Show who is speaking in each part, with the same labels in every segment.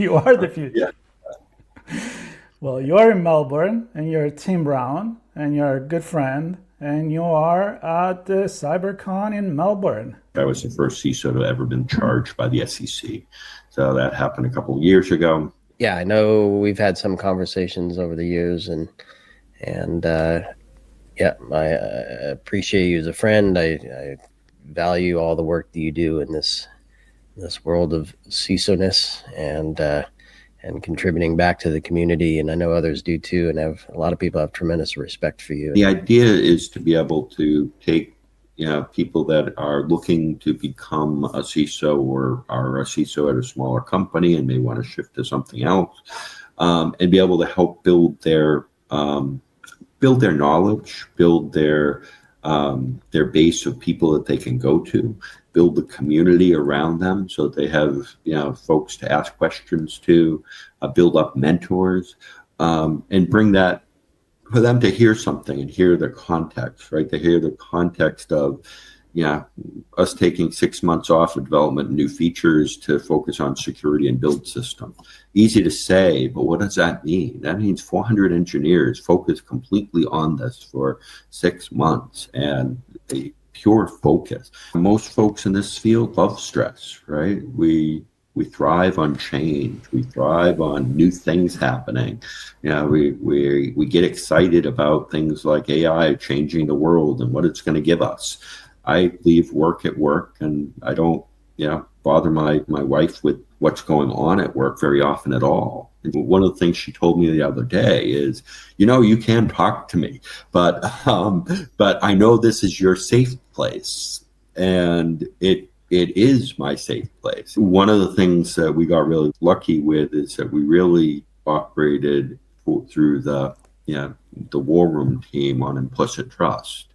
Speaker 1: You are the future.
Speaker 2: Yeah.
Speaker 1: Well, you're in Melbourne and you're Tim Brown and you're a good friend and you are at the CyberCon in Melbourne.
Speaker 2: I was the first CISO to ever been charged by the SEC. So that happened a couple of years ago.
Speaker 3: Yeah, I know we've had some conversations over the years, and yeah, I appreciate you as a friend. I value all the work that you do in this world of CISO-ness and contributing back to the community. And I know others do too. And a lot of people have tremendous respect for you.
Speaker 2: The idea is to be able to take people that are looking to become a CISO or are a CISO at a smaller company and may want to shift to something else, and be able to help build their knowledge, build their base of people that they can go to, build the community around them so that they have folks to ask questions to, build up mentors, and bring that for them to hear something and hear the context, right? To hear the context of us taking 6 months off of development and new features to focus on security and build system. Easy to say, but what does that mean? That means 400 engineers focused completely on this for 6 months and a pure focus. Most folks in this field love stress, right? We thrive on change. We thrive on new things happening. We get excited about things like AI changing the world and what it's going to give us. I leave work at work, and I don't bother my wife with what's going on at work very often at all. And one of the things she told me the other day is, you can talk to me, but I know this is your safe place, and it is my safe place. One of the things that we got really lucky with is that we really operated through the war room team on implicit trust.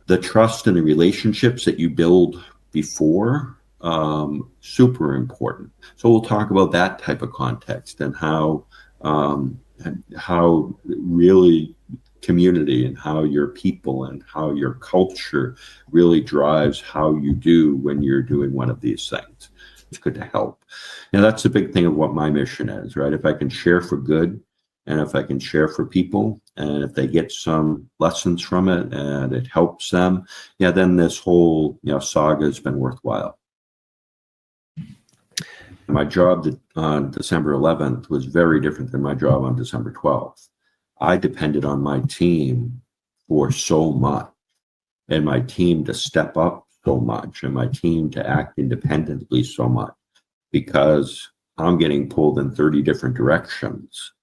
Speaker 2: The trust and the relationships that you build before, super important. So we'll talk about that type of context and how really community and how your people and how your culture really drives how you do when you're doing one of these things. It's good to help. And that's the big thing of what my mission is, right? If I can share for good, and if I can share for people, and if they get some lessons from it and it helps them, then this whole saga has been worthwhile. My job on December 11th was very different than my job on December 12th. I depended on my team for so much, and my team to step up so much, and my team to act independently so much, because I'm getting pulled in 30 different directions.